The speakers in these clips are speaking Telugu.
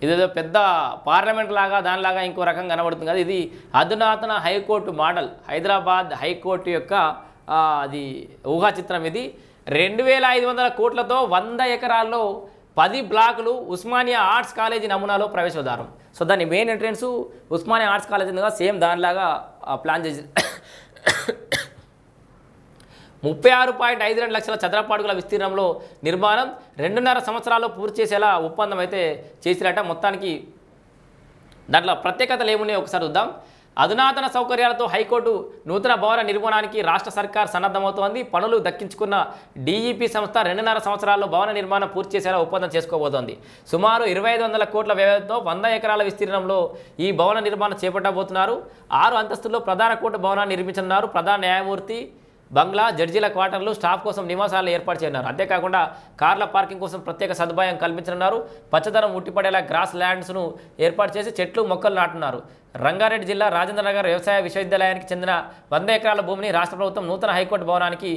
ఇదేదో పెద్ద పార్లమెంట్ లాగా దానిలాగా ఇంకో రకం కనబడుతుంది కదా. ఇది అధునాతన హైకోర్టు మోడల్, హైదరాబాద్ హైకోర్టు యొక్క అది ఊహా చిత్రం. ఇది 2500 కోట్లతో 100 ఎకరాల్లో 10 బ్లాకులు ఉస్మానియా ఆర్ట్స్ కాలేజీ నమూనాలో ప్రవేశద్వారం. సో దాని main entrance Osmania arts college ఉందిగా, సేమ్ దానిలాగా ప్లాన్ చేసి 36.52 లక్షల చదరపు అడుగుల విస్తీర్ణంలో నిర్మాణం 2.5 సంవత్సరాల్లో పూర్తి చేసేలా ఒప్పందం అయితే చేసిరట. మొత్తానికి దాంట్లో ప్రత్యేకతలు ఏమున్నాయో ఒకసారి చూద్దాం. అధునాతన సౌకర్యాలతో హైకోర్టు నూతన భవన నిర్మాణానికి రాష్ట్ర సర్కార్ సన్నద్ధమవుతోంది. పనులు దక్కించుకున్న డీఈపీ సంస్థ 2.5 సంవత్సరాల్లో భవన నిర్మాణం పూర్తి చేసేలా ఒప్పందం చేసుకోబోతోంది. సుమారు 2500 కోట్ల వ్యయంతో 100 ఎకరాల విస్తీర్ణంలో ఈ భవన నిర్మాణం చేపట్టబోతున్నారు. 6 అంతస్తుల్లో ప్రధాన కోర్టు భవనాన్ని నిర్మించనున్నారు. ప్రధాన న్యాయమూర్తి బంగ్లా, జడ్జీల క్వార్టర్లు, స్టాఫ్ కోసం నివాసాలను ఏర్పాటు చేయనున్నారు. అంతేకాకుండా కార్ల పార్కింగ్ కోసం ప్రత్యేక సదుపాయం కల్పించనున్నారు. పచ్చదనం ఉట్టిపడేలా గ్రాస్ ల్యాండ్స్ను ఏర్పాటు చేసి చెట్లు మొక్కలు నాటున్నారు. రంగారెడ్డి జిల్లా రాజేంద్రనగర్ వ్యవసాయ విశ్వవిద్యాలయానికి చెందిన 100 ఎకరాల భూమిని రాష్ట్ర ప్రభుత్వం నూతన హైకోర్టు భవనానికి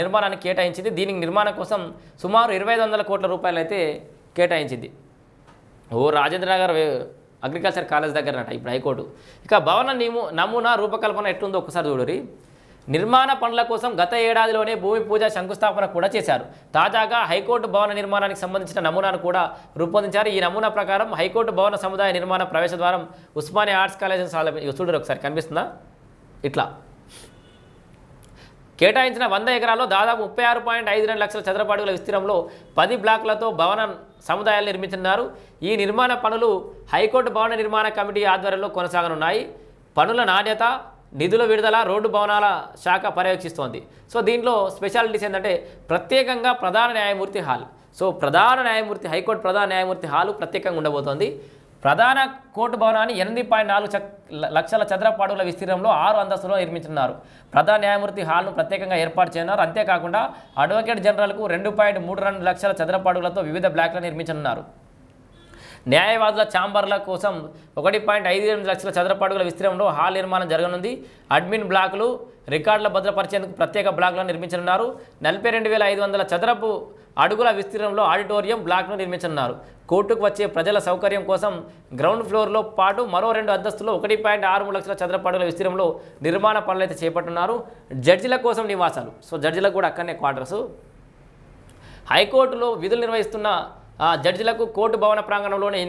నిర్మాణానికి కేటాయించింది. దీనికి నిర్మాణం కోసం సుమారు 2500 కోట్ల రూపాయలు అయితే కేటాయించింది. రాజేంద్రనగర్ అగ్రికల్చర్ కాలేజ్ దగ్గరనట ఇప్పుడు హైకోర్టు. ఇక భవన నమూనా రూపకల్పన ఎట్లుందో ఒకసారి చూడరి. నిర్మాణ పనుల కోసం గత ఏడాదిలోనే భూమి పూజ శంకుస్థాపన కూడా చేశారు. తాజాగా హైకోర్టు భవన నిర్మాణానికి సంబంధించిన నమూనాను కూడా రూపొందించారు. ఈ నమూనా ప్రకారం హైకోర్టు భవన సముదాయ నిర్మాణ ప్రవేశ ద్వారం ఉస్మానియా ఆర్ట్స్ కాలేజ్ చూడరు ఒకసారి కనిపిస్తుందా, ఇట్లా కేటాయించిన 100 ఎకరాల్లో దాదాపు 36.52 లక్షల చదరపు అడుగుల విస్తీర్ణంలో 10 బ్లాకులతో భవన సముదాయాలు నిర్మించనున్నారు. ఈ నిర్మాణ పనులు హైకోర్టు భవన నిర్మాణ కమిటీ ఆధ్వర్యంలో కొనసాగనున్నాయి. పనుల నాణ్యత, నిధుల విడుదల రోడ్డు భవనాల శాఖ పర్యవేక్షిస్తోంది. సో దీంట్లో స్పెషాలిటీస్ ఏంటంటే ప్రత్యేకంగా ప్రధాన న్యాయమూర్తి హాల్. సో ప్రధాన న్యాయమూర్తి హైకోర్టు ప్రధాన న్యాయమూర్తి హాలు ప్రత్యేకంగా ఉండబోతోంది. ప్రధాన కోర్టు భవనాన్ని 8.4 లక్షల చదరపు అడుగుల విస్తీర్ణంలో 6 అంతస్తులో నిర్మించున్నారు. ప్రధాన న్యాయమూర్తి హాల్ను ప్రత్యేకంగా ఏర్పాటు చేయనున్నారు. అంతేకాకుండా అడ్వకేట్ జనరల్కు 2.32 లక్షల చదరపు అడుగులతో వివిధ బ్లాక్లను నిర్మించనున్నారు. న్యాయవాదుల ఛాంబర్ల కోసం 1.58 లక్షల చదరపు అడుగుల విస్తీర్ణంలో హాల్ నిర్మాణం జరగనుంది. అడ్మిన్ బ్లాకులు, రికార్డుల భద్రపరిచేందుకు ప్రత్యేక బ్లాకులను నిర్మించనున్నారు. 42,500 చదరపు అడుగుల విస్తీర్ణంలో ఆడిటోరియం బ్లాక్ను నిర్మించనున్నారు. కోర్టుకు వచ్చే ప్రజల సౌకర్యం కోసం గ్రౌండ్ ఫ్లోర్లో పాటు మరో 2 అంతస్తుల్లో 1.63 లక్షల చదరపు అడుగుల విస్తీర్ణంలో నిర్మాణ పనులు అయితే చేపట్టున్నారు. జడ్జిల కోసం నివాసాలు. సో జడ్జిలకు కూడా అక్కడనే క్వార్టర్స్. హైకోర్టులో విధులు నిర్వహిస్తున్న జడ్జిలకు కోర్టు భవన ప్రాంగణంలోనే